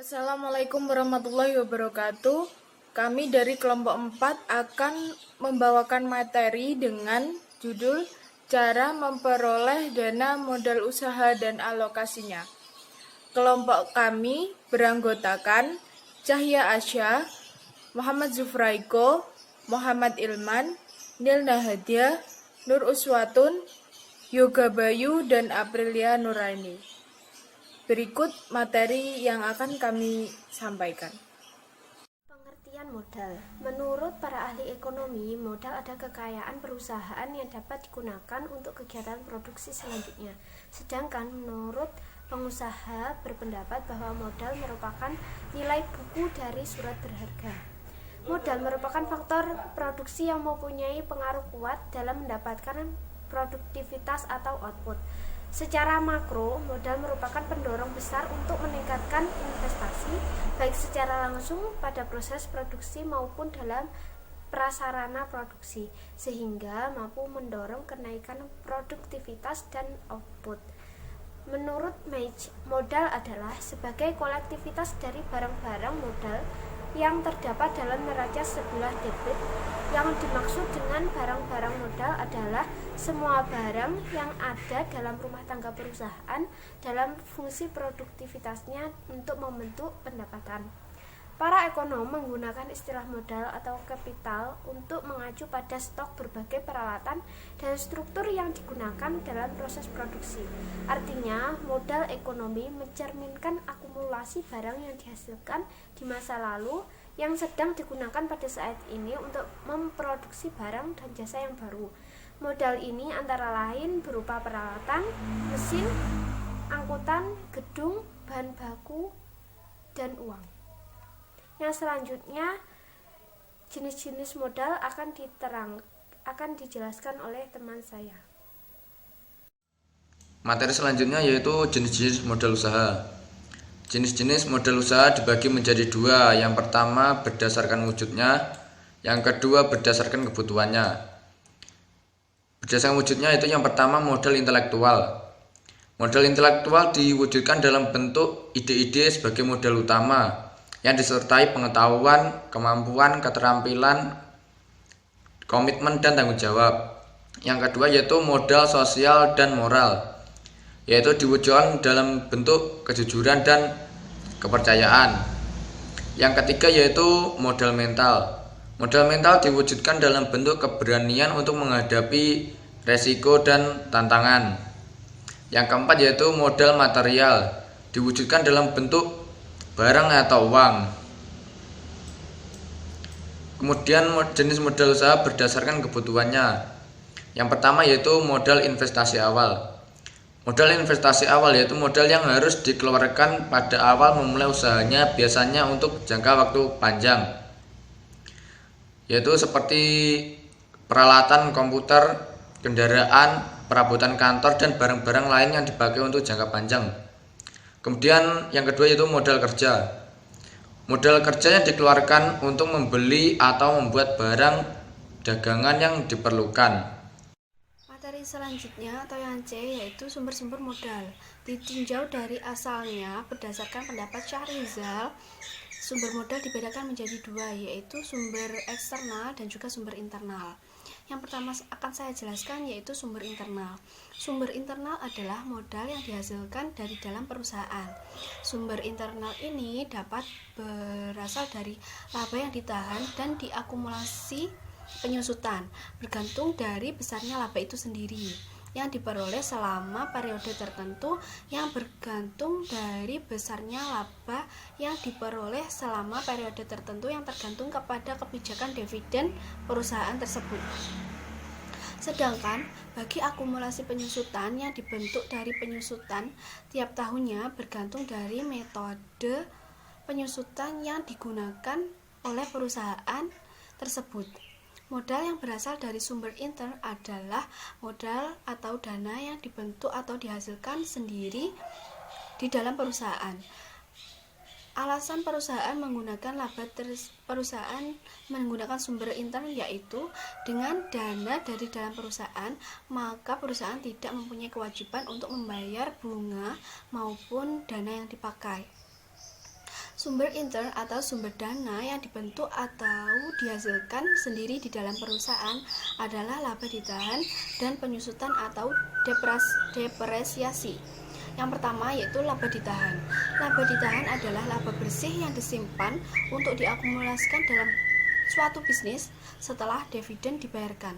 Assalamualaikum warahmatullahi wabarakatuh. Kami dari kelompok 4 akan membawakan materi dengan judul Cara Memperoleh Dana Modal Usaha dan Alokasinya. Kelompok kami beranggotakan Cahya Asya, Muhammad Zufraiko, Muhammad Ilman, Nilna Hadia, Nur Uswatun, Yoga Bayu, dan Aprilia Nuraini. Berikut materi yang akan kami sampaikan. Pengertian modal. Menurut para ahli ekonomi, modal adalah kekayaan perusahaan yang dapat digunakan untuk kegiatan produksi selanjutnya. Sedangkan menurut pengusaha berpendapat bahwa modal merupakan nilai buku dari surat berharga. Modal merupakan faktor produksi yang mempunyai pengaruh kuat dalam mendapatkan produktivitas atau output. Secara makro, modal merupakan pendorong besar untuk meningkatkan investasi, baik secara langsung pada proses produksi maupun dalam prasarana produksi, sehingga mampu mendorong kenaikan produktivitas dan output. Menurut Meij, modal adalah sebagai kolektivitas dari barang-barang modal yang terdapat dalam neraca sebelah debit. Yang dimaksud dengan barang-barang modal adalah semua barang yang ada dalam rumah tangga perusahaan dalam fungsi produktivitasnya untuk membentuk pendapatan. Para ekonom menggunakan istilah modal atau kapital untuk mengacu pada stok berbagai peralatan dan struktur yang digunakan dalam proses produksi. Artinya, modal ekonomi mencerminkan akumulasi barang yang dihasilkan di masa lalu yang sedang digunakan pada saat ini untuk memproduksi barang dan jasa yang baru. Modal ini antara lain berupa peralatan, mesin, angkutan, gedung, bahan baku, dan uang. Yang selanjutnya, jenis-jenis modal akan dijelaskan oleh teman saya. Materi selanjutnya yaitu jenis-jenis modal usaha. Jenis-jenis modal usaha dibagi menjadi dua. Yang pertama berdasarkan wujudnya, yang kedua berdasarkan kebutuhannya. Berdasarkan wujudnya itu yang pertama modal intelektual. Modal intelektual diwujudkan dalam bentuk ide-ide sebagai modal utama yang disertai pengetahuan, kemampuan, keterampilan, komitmen, dan tanggung jawab. Yang kedua yaitu modal sosial dan moral, yaitu diwujudkan dalam bentuk kejujuran dan kepercayaan. Yang ketiga yaitu modal mental. Modal mental diwujudkan dalam bentuk keberanian untuk menghadapi resiko dan tantangan. Yang keempat yaitu modal material, diwujudkan dalam bentuk barang atau uang. Kemudian jenis modal usaha berdasarkan kebutuhannya. Yang pertama yaitu modal investasi awal. Modal investasi awal yaitu modal yang harus dikeluarkan pada awal memulai usahanya, biasanya untuk jangka waktu panjang, yaitu seperti peralatan komputer, kendaraan, perabotan kantor, dan barang-barang lain yang dipakai untuk jangka panjang. Kemudian yang kedua yaitu modal kerja. Modal kerja yang dikeluarkan untuk membeli atau membuat barang dagangan yang diperlukan. Materi selanjutnya atau yang C yaitu sumber-sumber modal. Ditinjau dari asalnya berdasarkan pendapat Syahrizal, sumber modal dibedakan menjadi dua, yaitu sumber eksternal dan juga sumber internal. Yang pertama akan saya jelaskan yaitu sumber internal. Sumber internal adalah modal yang dihasilkan dari dalam perusahaan. Sumber internal ini dapat berasal dari laba yang ditahan dan diakumulasi penyusutan, bergantung dari besarnya laba itu sendiri yang diperoleh selama periode tertentu, yang bergantung dari besarnya laba yang diperoleh selama periode tertentu yang tergantung kepada kebijakan dividen perusahaan tersebut. Sedangkan bagi akumulasi penyusutan yang dibentuk dari penyusutan tiap tahunnya bergantung dari metode penyusutan yang digunakan oleh perusahaan tersebut. Modal yang berasal dari sumber intern adalah modal atau dana yang dibentuk atau dihasilkan sendiri di dalam perusahaan. Alasan perusahaan menggunakan perusahaan menggunakan sumber intern yaitu dengan dana dari dalam perusahaan, maka perusahaan tidak mempunyai kewajiban untuk membayar bunga maupun dana yang dipakai. Sumber intern atau sumber dana yang dibentuk atau dihasilkan sendiri di dalam perusahaan adalah laba ditahan dan penyusutan atau depresiasi. Yang pertama yaitu laba ditahan. Laba ditahan adalah laba bersih yang disimpan untuk diakumulasikan dalam suatu bisnis setelah dividen dibayarkan.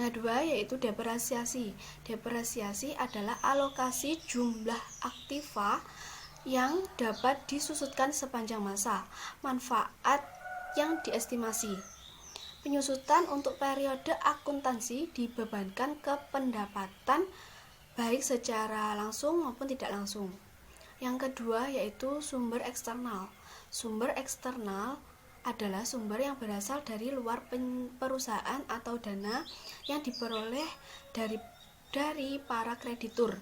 Yang kedua yaitu depresiasi. Depresiasi adalah alokasi jumlah aktiva yang dapat disusutkan sepanjang masa, manfaat yang diestimasi. Penyusutan untuk periode akuntansi dibebankan ke pendapatan baik secara langsung maupun tidak langsung. Yang kedua yaitu sumber eksternal. Sumber eksternal adalah sumber yang berasal dari luar perusahaan atau dana yang diperoleh dari para kreditur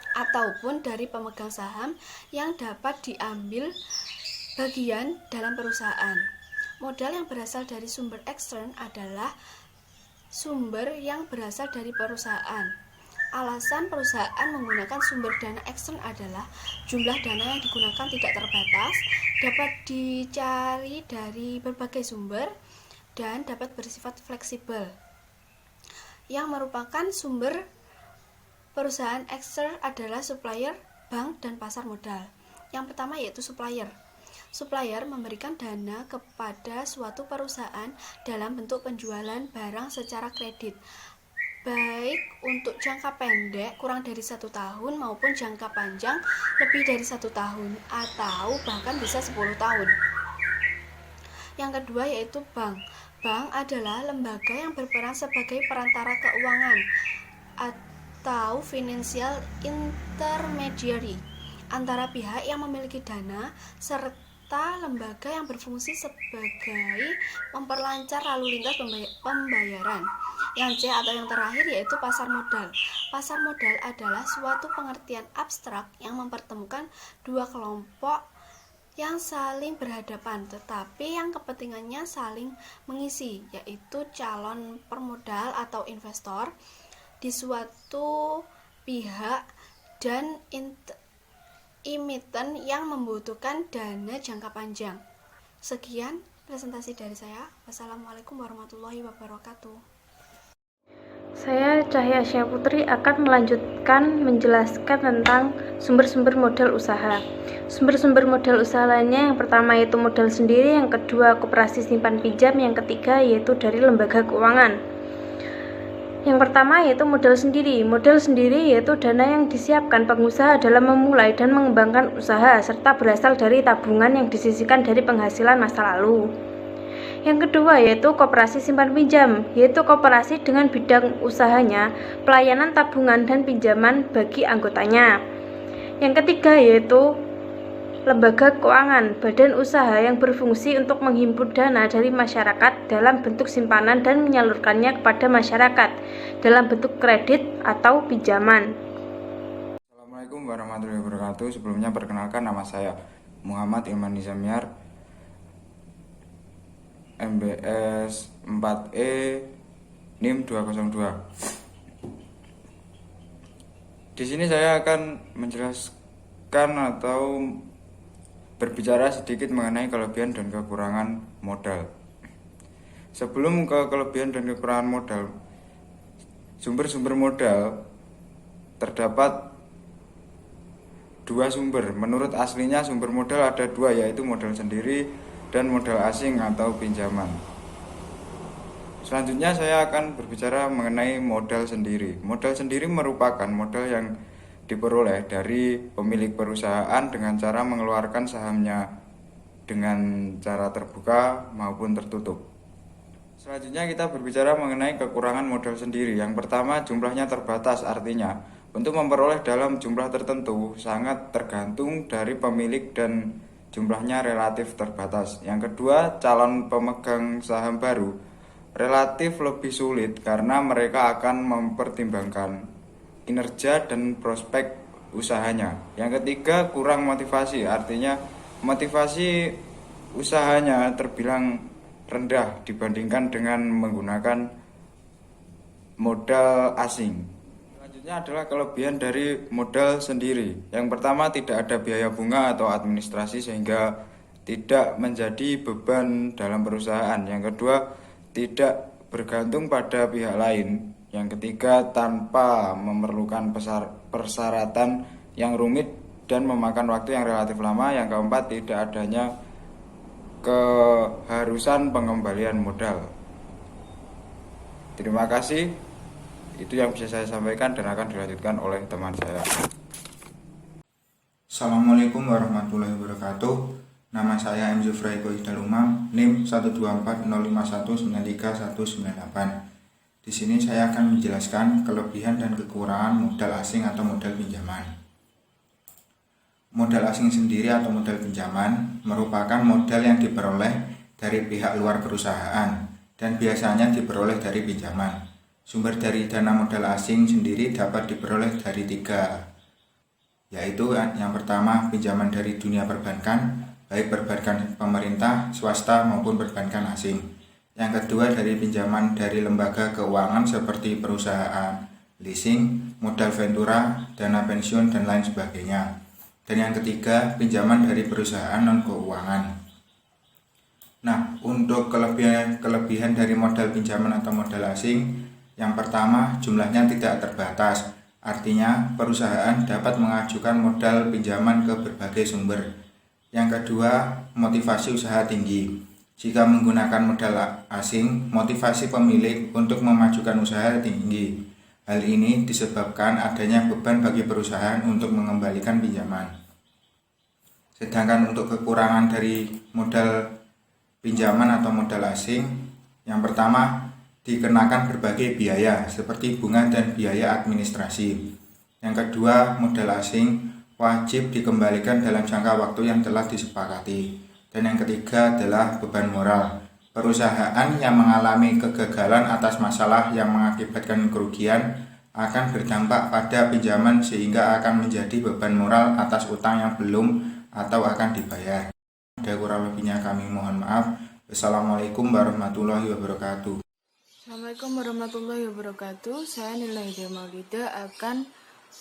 ataupun dari pemegang saham yang dapat diambil bagian dalam perusahaan. Modal yang berasal dari sumber ekstern adalah sumber yang berasal dari perusahaan. Alasan perusahaan menggunakan sumber dana ekstern adalah jumlah dana yang digunakan tidak terbatas, dapat dicari dari berbagai sumber, dan dapat bersifat fleksibel. Yang merupakan sumber perusahaan ekstern adalah supplier, bank, dan pasar modal. Yang pertama yaitu supplier. Supplier memberikan dana kepada suatu perusahaan dalam bentuk penjualan barang secara kredit, baik untuk jangka pendek kurang dari 1 tahun maupun jangka panjang lebih dari 1 tahun atau bahkan bisa 10 tahun. Yang kedua yaitu bank. Bank adalah lembaga yang berperan sebagai perantara keuangan atau financial intermediary antara pihak yang memiliki dana serta lembaga yang berfungsi sebagai memperlancar lalu lintas pembayaran. Yang C atau yang terakhir yaitu pasar modal. Pasar modal adalah suatu pengertian abstrak yang mempertemukan dua kelompok yang saling berhadapan tetapi yang kepentingannya saling mengisi, yaitu calon pemodal atau investor di suatu pihak dan emiten yang membutuhkan dana jangka panjang. Sekian presentasi dari saya. Wassalamualaikum warahmatullahi wabarakatuh. Saya Cahya Asya Putri akan melanjutkan menjelaskan tentang sumber-sumber modal usaha. Sumber-sumber modal usaha lainnya yang pertama yaitu modal sendiri, yang kedua koperasi simpan pinjam, yang ketiga yaitu dari lembaga keuangan. Yang pertama yaitu modal sendiri. Modal sendiri yaitu dana yang disiapkan pengusaha dalam memulai dan mengembangkan usaha serta berasal dari tabungan yang disisihkan dari penghasilan masa lalu. Yang kedua yaitu koperasi simpan pinjam, yaitu koperasi dengan bidang usahanya, pelayanan tabungan dan pinjaman bagi anggotanya. Yang ketiga yaitu lembaga keuangan, badan usaha yang berfungsi untuk menghimpun dana dari masyarakat dalam bentuk simpanan dan menyalurkannya kepada masyarakat dalam bentuk kredit atau pinjaman. Assalamualaikum warahmatullahi wabarakatuh. Sebelumnya perkenalkan, nama saya Muhammad Ilman Nizamiar, MBS 4E NIM 202. Di sini saya akan menjelaskan atau berbicara sedikit mengenai kelebihan dan kekurangan modal. Sebelum ke kelebihan dan kekurangan modal, sumber-sumber modal terdapat dua sumber. Menurut aslinya sumber modal ada dua, yaitu modal sendiri dan modal asing atau pinjaman. Selanjutnya saya akan berbicara mengenai modal sendiri. Modal sendiri merupakan modal yang diperoleh dari pemilik perusahaan dengan cara mengeluarkan sahamnya dengan cara terbuka maupun tertutup. Selanjutnya kita berbicara mengenai kekurangan modal sendiri. Yang pertama, jumlahnya terbatas, artinya untuk memperoleh dalam jumlah tertentu sangat tergantung dari pemilik dan jumlahnya relatif terbatas. Yang kedua, calon pemegang saham baru relatif lebih sulit karena mereka akan mempertimbangkan kinerja dan prospek usahanya. Yang ketiga, kurang motivasi, artinya motivasi usahanya terbilang rendah dibandingkan dengan menggunakan modal asing. Selanjutnya adalah kelebihan dari modal sendiri. Yang pertama, tidak ada biaya bunga atau administrasi sehingga tidak menjadi beban dalam perusahaan. Yang kedua, tidak bergantung pada pihak lain. Yang ketiga, tanpa memerlukan persyaratan yang rumit dan memakan waktu yang relatif lama. Yang keempat, tidak adanya keharusan pengembalian modal. Terima kasih. Itu yang bisa saya sampaikan dan akan dilanjutkan oleh teman saya. Assalamualaikum warahmatullahi wabarakatuh. Nama saya M. Zufra Eko Hidalumam, NIM 12405193198. Di sini saya akan menjelaskan kelebihan dan kekurangan modal asing atau modal pinjaman. Modal asing sendiri atau modal pinjaman merupakan modal yang diperoleh dari pihak luar perusahaan dan biasanya diperoleh dari pinjaman. Sumber dari dana modal asing sendiri dapat diperoleh dari 3, yaitu yang pertama pinjaman dari dunia perbankan, baik perbankan pemerintah, swasta maupun perbankan asing. Yang kedua dari pinjaman dari lembaga keuangan seperti perusahaan, leasing, modal ventura, dana pensiun dan lain sebagainya. Dan yang ketiga pinjaman dari perusahaan non keuangan. Nah, untuk kelebihan dari modal pinjaman atau modal asing, yang pertama, jumlahnya tidak terbatas, artinya perusahaan dapat mengajukan modal pinjaman ke berbagai sumber. Yang kedua, motivasi usaha tinggi. Jika menggunakan modal asing, motivasi pemilik untuk memajukan usaha tinggi. Hal ini disebabkan adanya beban bagi perusahaan untuk mengembalikan pinjaman. Sedangkan untuk kekurangan dari modal pinjaman atau modal asing, yang pertama, dikenakan berbagai biaya seperti bunga dan biaya administrasi. Yang kedua, modal asing wajib dikembalikan dalam jangka waktu yang telah disepakati. Dan yang ketiga adalah beban moral. Perusahaan yang mengalami kegagalan atas masalah yang mengakibatkan kerugian akan berdampak pada pinjaman sehingga akan menjadi beban moral atas utang yang belum atau akan dibayar. Ada kurang lebihnya kami mohon maaf. Wassalamualaikum warahmatullahi wabarakatuh. Assalamualaikum warahmatullahi wabarakatuh. Saya Nila Hidayah Maulida akan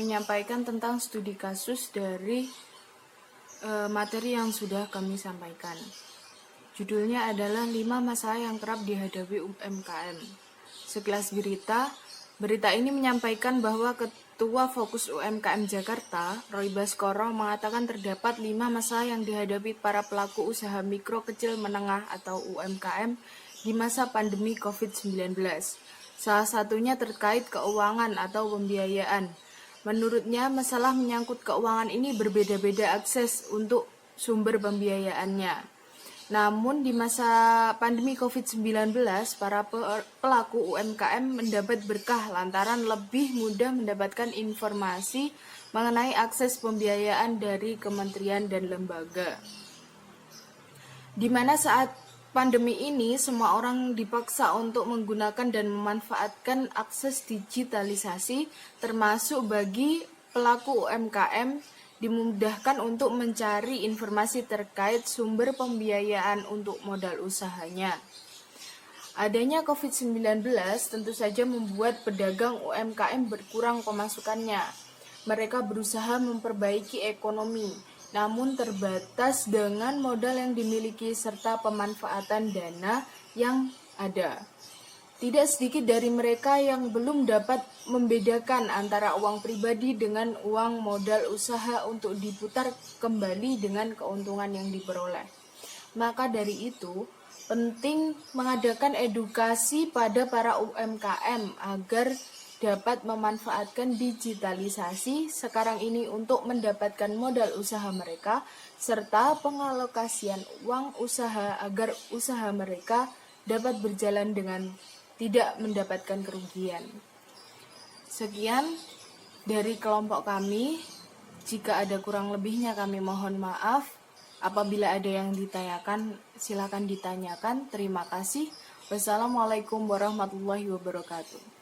menyampaikan tentang studi kasus dari materi yang sudah kami sampaikan. Judulnya adalah 5 masalah yang kerap dihadapi UMKM. Sekilas berita ini menyampaikan bahwa Ketua Fokus UMKM Jakarta, Roy Baskoro, mengatakan terdapat 5 masalah yang dihadapi para pelaku usaha mikro, kecil, menengah atau UMKM di masa pandemi COVID-19. Salah satunya terkait keuangan atau pembiayaan. Menurutnya, masalah menyangkut keuangan ini berbeda-beda akses untuk sumber pembiayaannya. Namun, di masa pandemi COVID-19, para pelaku UMKM mendapat berkah lantaran lebih mudah mendapatkan informasi mengenai akses pembiayaan dari kementerian dan lembaga. Di mana saat pandemi ini, semua orang dipaksa untuk menggunakan dan memanfaatkan akses digitalisasi, termasuk bagi pelaku UMKM dimudahkan untuk mencari informasi terkait sumber pembiayaan untuk modal usahanya. Adanya COVID-19 tentu saja membuat pedagang UMKM berkurang pemasukannya. Mereka berusaha memperbaiki ekonomi, namun terbatas dengan modal yang dimiliki serta pemanfaatan dana yang ada. Tidak sedikit dari mereka yang belum dapat membedakan antara uang pribadi dengan uang modal usaha untuk diputar kembali dengan keuntungan yang diperoleh. Maka dari itu, penting mengadakan edukasi pada para UMKM agar dapat memanfaatkan digitalisasi sekarang ini untuk mendapatkan modal usaha mereka serta pengalokasian uang usaha agar usaha mereka dapat berjalan dengan tidak mendapatkan kerugian. Sekian dari kelompok kami. Jika ada kurang lebihnya kami mohon maaf. Apabila ada yang ditanyakan, silakan ditanyakan. Terima kasih. Wassalamualaikum warahmatullahi wabarakatuh.